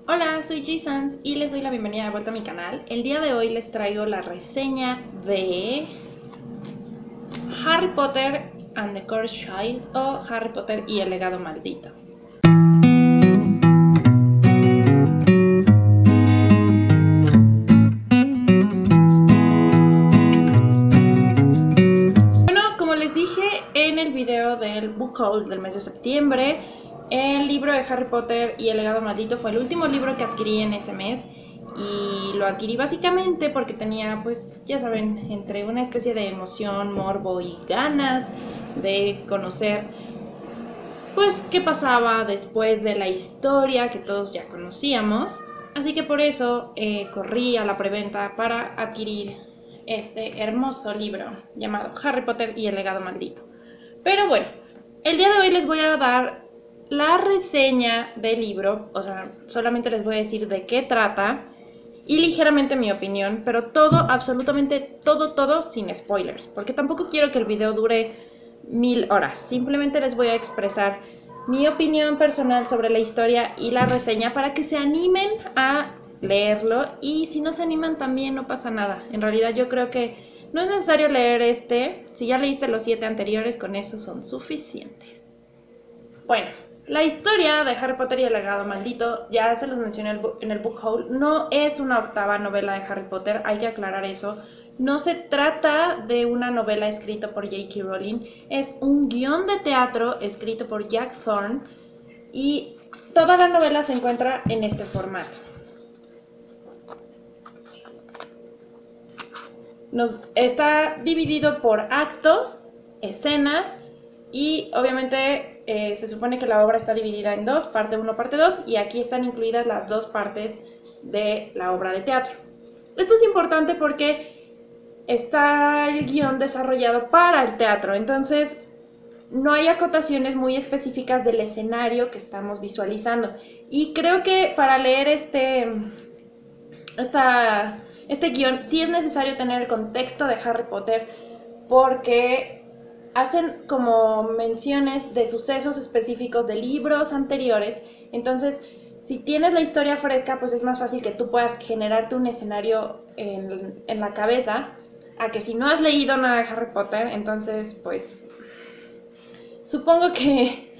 Hola, soy Jasons y les doy la bienvenida de vuelta a mi canal. El día de hoy les traigo la reseña de Harry Potter and the Cursed Child o Harry Potter y el legado maldito. Bueno, como les dije en el video del book haul del mes de septiembre, el libro de Harry Potter y el legado maldito fue el último libro que adquirí en ese mes. Y lo adquirí básicamente porque tenía, pues, ya saben, entre una especie de emoción, morbo y ganas de conocer, pues, qué pasaba después de la historia que todos ya conocíamos. Así que por eso corrí a la preventa para adquirir este hermoso libro llamado Harry Potter y el legado maldito. Pero bueno, el día de hoy les voy a dar la reseña del libro, o sea, solamente les voy a decir de qué trata y ligeramente mi opinión, pero todo, absolutamente todo sin spoilers, porque tampoco quiero que el video dure 1000 horas. Simplemente les voy a expresar mi opinión personal sobre la historia y la reseña para que se animen a leerlo, y si no se animan también no pasa nada. En realidad yo creo que no es necesario leer si ya leíste los 7 anteriores, con eso son suficientes. Bueno, la historia de Harry Potter y el legado maldito, ya se los mencioné en el book haul, no es una octava novela de Harry Potter, hay que aclarar eso. No se trata de una novela escrita por J.K. Rowling, es un guión de teatro escrito por Jack Thorne y toda la novela se encuentra en este formato. Está dividido por actos, escenas, y obviamente se supone que la obra está dividida en dos, parte 1, parte 2, y aquí están incluidas las dos partes de la obra de teatro. Esto es importante porque está el guión desarrollado para el teatro, entonces no hay acotaciones muy específicas del escenario que estamos visualizando. Y creo que para leer este guión sí es necesario tener el contexto de Harry Potter, porque hacen como menciones de sucesos específicos de libros anteriores. Entonces, si tienes la historia fresca, pues es más fácil que tú puedas generarte un escenario en la cabeza, a que si no has leído nada de Harry Potter, entonces pues supongo que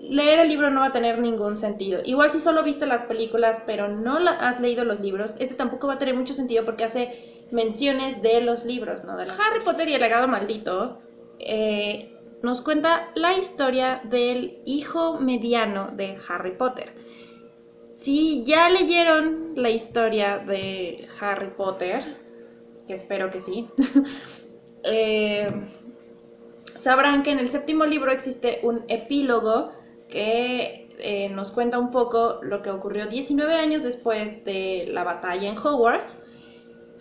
leer el libro no va a tener ningún sentido. Igual si solo viste las películas pero no has leído los libros, este tampoco va a tener mucho sentido porque hace menciones de los libros, ¿no? De Harry Potter y el legado maldito nos cuenta la historia del hijo mediano de Harry Potter. Si ya leyeron la historia de Harry Potter, que espero que sí, sabrán que en el séptimo libro existe un epílogo que nos cuenta un poco lo que ocurrió 19 años después de la batalla en Hogwarts.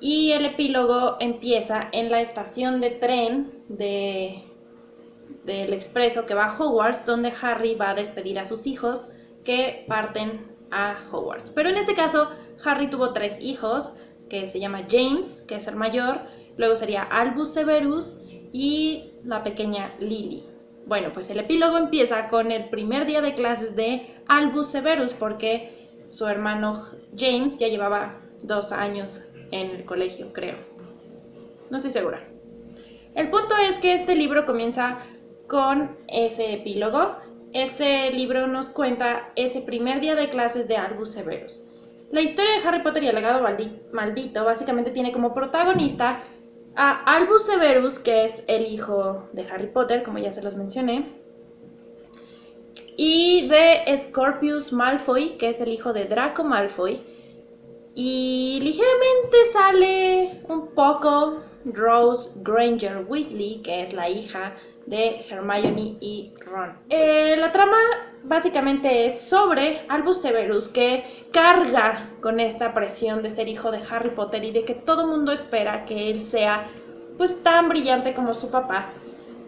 Y el epílogo empieza en la estación de tren del expreso que va a Hogwarts, donde Harry va a despedir a sus hijos que parten a Hogwarts. Pero en este caso, Harry tuvo 3 hijos, que se llama James, que es el mayor, luego sería Albus Severus y la pequeña Lily. Bueno, pues el epílogo empieza con el primer día de clases de Albus Severus, porque su hermano James ya llevaba 2 años en el colegio, creo. No estoy segura. El punto es que este libro comienza con ese epílogo. Este libro nos cuenta ese primer día de clases de Albus Severus. La historia de Harry Potter y el legado maldito básicamente tiene como protagonista a Albus Severus, que es el hijo de Harry Potter, como ya se los mencioné, y de Scorpius Malfoy, que es el hijo de Draco Malfoy, y ligeramente sale un poco Rose Granger Weasley, que es la hija de Hermione y Ron. La trama básicamente es sobre Albus Severus, que carga con esta presión de ser hijo de Harry Potter y de que todo mundo espera que él sea pues tan brillante como su papá.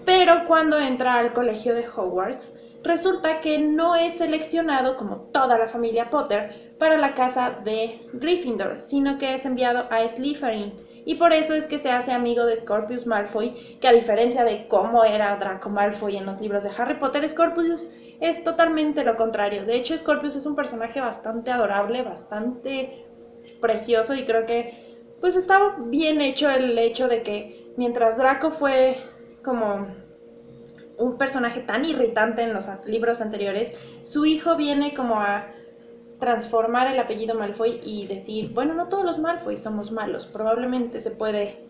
Pero cuando entra al colegio de Hogwarts, resulta que no es seleccionado, como toda la familia Potter, para la casa de Gryffindor, sino que es enviado a Slytherin. Y por eso es que se hace amigo de Scorpius Malfoy, que a diferencia de cómo era Draco Malfoy en los libros de Harry Potter, Scorpius es totalmente lo contrario. De hecho, Scorpius es un personaje bastante adorable, bastante precioso, y creo que pues está bien hecho el hecho de que mientras Draco fue como un personaje tan irritante en los libros anteriores, su hijo viene como a transformar el apellido Malfoy y decir, bueno, no todos los Malfoy somos malos, probablemente se puede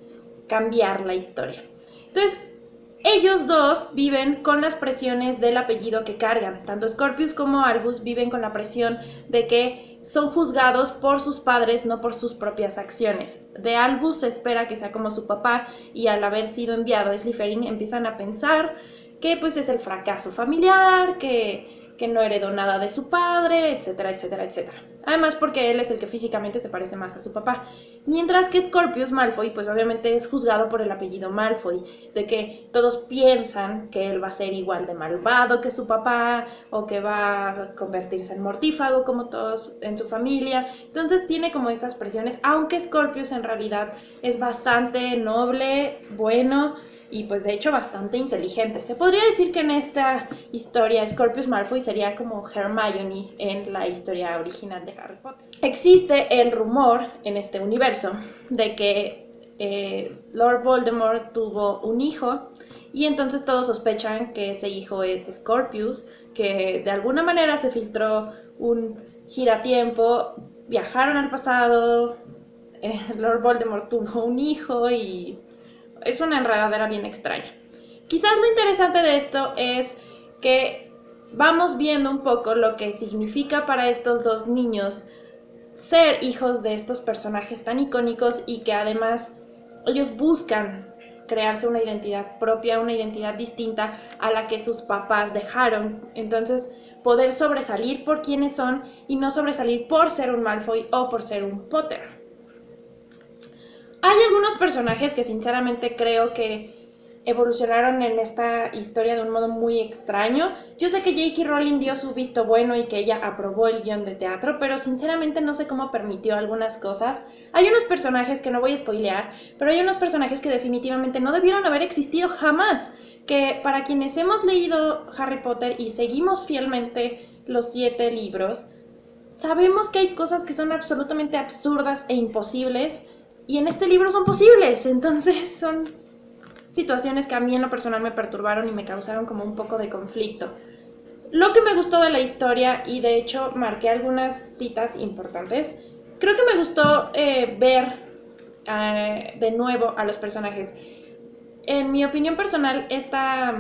cambiar la historia. Entonces, ellos dos viven con las presiones del apellido que cargan. Tanto Scorpius como Albus viven con la presión de que son juzgados por sus padres, no por sus propias acciones. De Albus se espera que sea como su papá, y al haber sido enviado a Slytherin empiezan a pensar que pues es el fracaso familiar, que no heredó nada de su padre, etcétera, etcétera, etcétera. Además porque él es el que físicamente se parece más a su papá. Mientras que Scorpius Malfoy pues obviamente es juzgado por el apellido Malfoy, de que todos piensan que él va a ser igual de malvado que su papá, o que va a convertirse en mortífago como todos en su familia. Entonces tiene como estas presiones, aunque Scorpius en realidad es bastante noble, bueno, y pues de hecho bastante inteligente. Se podría decir que en esta historia Scorpius Malfoy sería como Hermione en la historia original de Harry Potter. Existe el rumor en este universo de que Lord Voldemort tuvo un hijo, y entonces todos sospechan que ese hijo es Scorpius, que de alguna manera se filtró un giratiempo, viajaron al pasado, Lord Voldemort tuvo un hijo y es una enredadera bien extraña. Quizás lo interesante de esto es que vamos viendo un poco lo que significa para estos dos niños ser hijos de estos personajes tan icónicos, y que además ellos buscan crearse una identidad propia, una identidad distinta a la que sus papás dejaron. Entonces, poder sobresalir por quienes son y no sobresalir por ser un Malfoy o por ser un Potter. Hay algunos personajes que sinceramente creo que evolucionaron en esta historia de un modo muy extraño. Yo sé que J.K. Rowling dio su visto bueno y que ella aprobó el guión de teatro, pero sinceramente no sé cómo permitió algunas cosas. Hay unos personajes que no voy a spoilear, pero hay unos personajes que definitivamente no debieron haber existido jamás. Que para quienes hemos leído Harry Potter y seguimos fielmente los 7 libros, sabemos que hay cosas que son absolutamente absurdas e imposibles, y en este libro son posibles. Entonces son situaciones que a mí en lo personal me perturbaron y me causaron como un poco de conflicto. Lo que me gustó de la historia, y de hecho marqué algunas citas importantes, creo que me gustó ver de nuevo a los personajes. En mi opinión personal, esta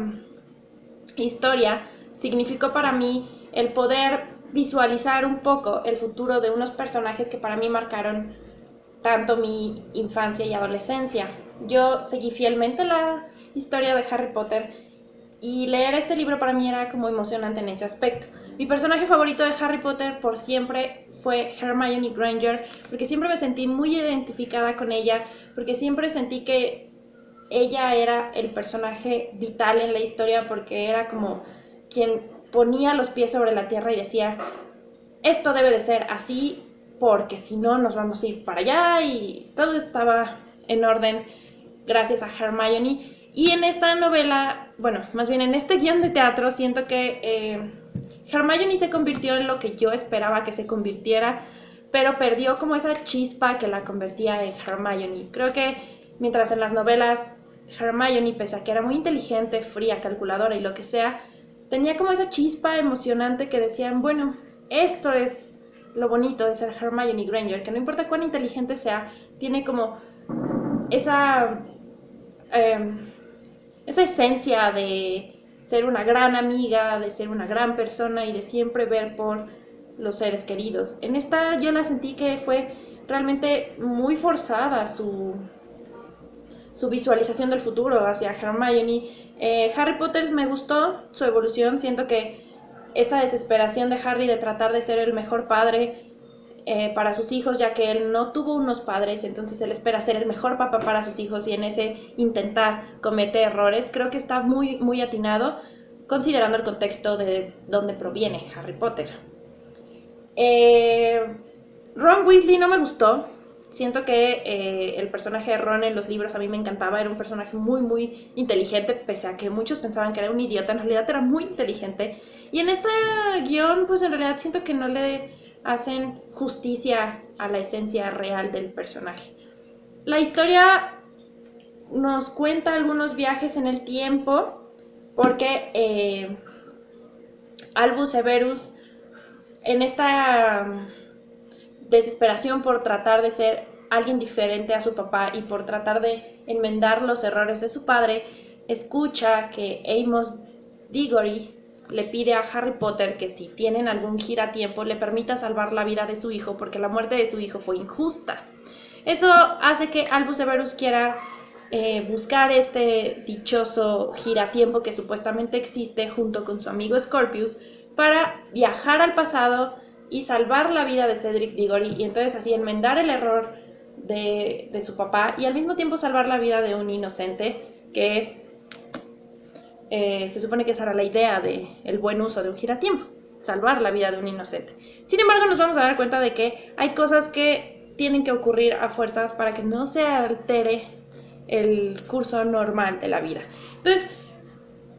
historia significó para mí el poder visualizar un poco el futuro de unos personajes que para mí marcaron tanto mi infancia y adolescencia. Yo seguí fielmente la historia de Harry Potter, y leer este libro para mí era como emocionante en ese aspecto. Mi personaje favorito de Harry Potter por siempre fue Hermione Granger, porque siempre me sentí muy identificada con ella, porque siempre sentí que ella era el personaje vital en la historia, porque era como quien ponía los pies sobre la tierra y decía, esto debe de ser así, porque si no nos vamos a ir para allá, y todo estaba en orden gracias a Hermione. Y en esta novela, bueno, más bien en este guión de teatro, siento que Hermione se convirtió en lo que yo esperaba que se convirtiera, pero perdió como esa chispa que la convertía en Hermione. Creo que mientras en las novelas Hermione, pese a que era muy inteligente, fría, calculadora y lo que sea, tenía como esa chispa emocionante que decían, bueno, esto es lo bonito de ser Hermione Granger, que no importa cuán inteligente sea, tiene como esa esencia de ser una gran amiga, de ser una gran persona y de siempre ver por los seres queridos. En esta yo la sentí que fue realmente muy forzada su visualización del futuro hacia Hermione. Harry Potter me gustó su evolución, siento que esta desesperación de Harry de tratar de ser el mejor padre para sus hijos, ya que él no tuvo unos padres, entonces él espera ser el mejor papá para sus hijos, y en ese intentar comete errores. Creo que está muy, muy atinado, considerando el contexto de donde proviene Harry Potter. Ron Weasley no me gustó. Siento que el personaje de Ron en los libros a mí me encantaba, era un personaje muy inteligente, pese a que muchos pensaban que era un idiota, en realidad era muy inteligente. Y en este guión, pues en realidad siento que no le hacen justicia a la esencia real del personaje. La historia nos cuenta algunos viajes en el tiempo, porque Albus Severus, en esta desesperación por tratar de ser alguien diferente a su papá y por tratar de enmendar los errores de su padre, escucha que Amos Diggory le pide a Harry Potter que si tienen algún giratiempo le permita salvar la vida de su hijo porque la muerte de su hijo fue injusta. Eso hace que Albus Severus quiera buscar este dichoso giratiempo que supuestamente existe junto con su amigo Scorpius para viajar al pasado y salvar la vida de Cedric Diggory y entonces así enmendar el error de su papá y al mismo tiempo salvar la vida de un inocente que se supone que esa era la idea del buen uso de un giratiempo, salvar la vida de un inocente. Sin embargo, nos vamos a dar cuenta de que hay cosas que tienen que ocurrir a fuerzas para que no se altere el curso normal de la vida. Entonces,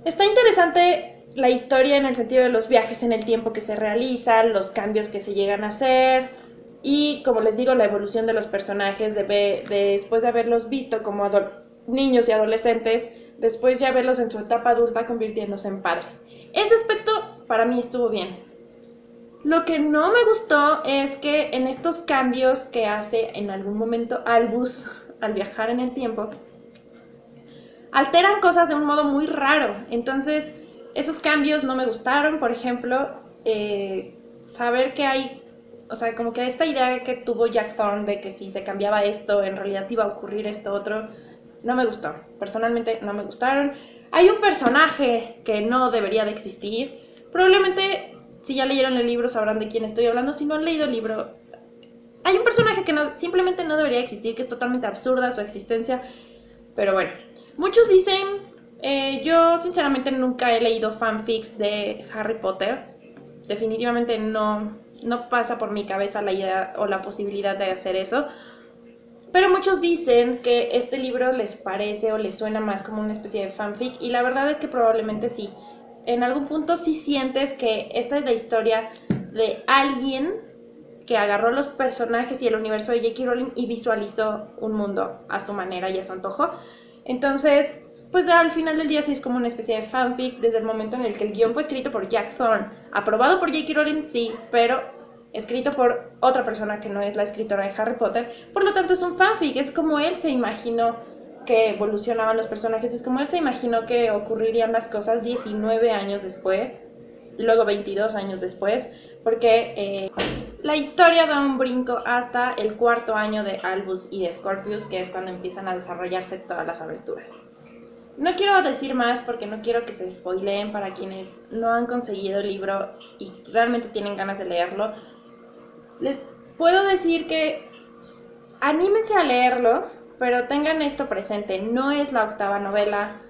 está interesante la historia en el sentido de los viajes en el tiempo que se realizan, los cambios que se llegan a hacer y, como les digo, la evolución de los personajes después de haberlos visto como niños y adolescentes, después ya verlos en su etapa adulta convirtiéndose en padres. Ese aspecto para mí estuvo bien. Lo que no me gustó es que en estos cambios que hace en algún momento Albus al viajar en el tiempo, alteran cosas de un modo muy raro. Entonces, esos cambios no me gustaron. Por ejemplo, saber que hay, o sea, como que esta idea que tuvo Jack Thorne de que si se cambiaba esto, en realidad iba a ocurrir esto otro, no me gustó. Personalmente no me gustaron. Hay un personaje que no debería de existir. Probablemente, si ya leyeron el libro, sabrán de quién estoy hablando. Si no han leído el libro, hay un personaje que simplemente no debería existir, que es totalmente absurda su existencia. Pero bueno, muchos dicen... yo sinceramente nunca he leído fanfics de Harry Potter. Definitivamente no pasa por mi cabeza la idea o la posibilidad de hacer eso. Pero muchos dicen que este libro les parece o les suena más como una especie de fanfic. Y la verdad es que probablemente sí. En algún punto sí sientes que esta es la historia de alguien que agarró los personajes y el universo de J.K. Rowling y visualizó un mundo a su manera y a su antojo. Entonces, pues al final del día sí es como una especie de fanfic desde el momento en el que el guión fue escrito por Jack Thorne. Aprobado por J.K. Rowling, sí, pero escrito por otra persona que no es la escritora de Harry Potter. Por lo tanto es un fanfic, es como él se imaginó que evolucionaban los personajes, es como él se imaginó que ocurrirían las cosas 19 años después, y luego 22 años después, porque la historia da un brinco hasta el 4º año de Albus y de Scorpius, que es cuando empiezan a desarrollarse todas las aventuras. No quiero decir más porque no quiero que se spoileen para quienes no han conseguido el libro y realmente tienen ganas de leerlo. Les puedo decir que anímense a leerlo, pero tengan esto presente. No es la 8ª novela,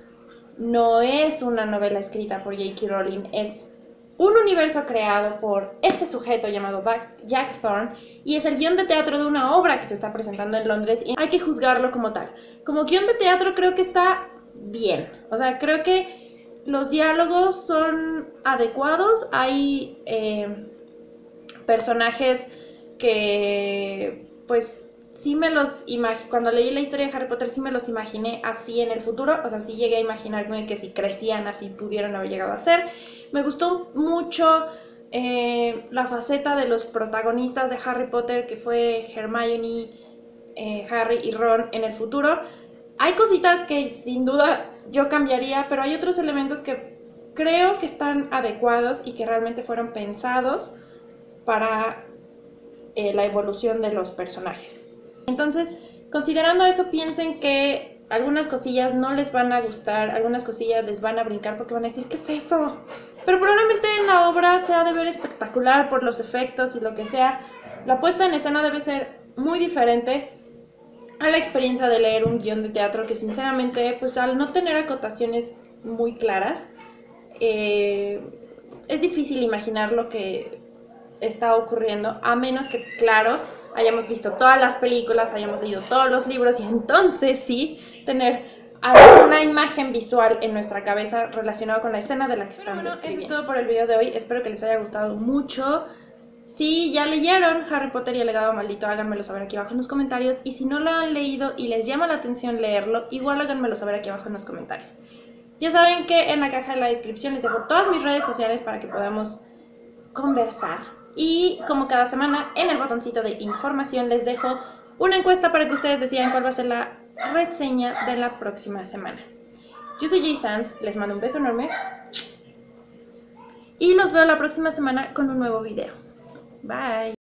no es una novela escrita por J.K. Rowling, es un universo creado por este sujeto llamado Jack Thorne y es el guión de teatro de una obra que se está presentando en Londres y hay que juzgarlo como tal. Como guión de teatro creo que está bien, o sea, creo que los diálogos son adecuados, hay personajes que pues sí me los imaginé, cuando leí la historia de Harry Potter sí me los imaginé así en el futuro, o sea, sí llegué a imaginarme que si crecían así pudieron haber llegado a ser. Me gustó mucho la faceta de los protagonistas de Harry Potter, que fue Hermione, Harry y Ron en el futuro. Hay cositas que sin duda yo cambiaría, pero hay otros elementos que creo que están adecuados y que realmente fueron pensados para la evolución de los personajes. Entonces, considerando eso, piensen que algunas cosillas no les van a gustar, algunas cosillas les van a brincar porque van a decir, ¿qué es eso? Pero probablemente en la obra se ha de ver espectacular por los efectos y lo que sea. La puesta en escena debe ser muy diferente a la experiencia de leer un guión de teatro que sinceramente, pues al no tener acotaciones muy claras, es difícil imaginar lo que está ocurriendo, a menos que, claro, hayamos visto todas las películas, hayamos leído todos los libros y entonces sí tener alguna imagen visual en nuestra cabeza relacionada con la escena de la que están describiendo. Eso es todo por el video de hoy, espero que les haya gustado mucho. Si ya leyeron Harry Potter y el legado maldito, háganmelo saber aquí abajo en los comentarios, y si no lo han leído y les llama la atención leerlo, igual háganmelo saber aquí abajo en los comentarios. Ya saben que en la caja de la descripción les dejo todas mis redes sociales para que podamos conversar. Y como cada semana, en el botoncito de información les dejo una encuesta para que ustedes decidan cuál va a ser la reseña de la próxima semana. Yo soy Jay Sanz, les mando un beso enorme y los veo la próxima semana con un nuevo video. Bye.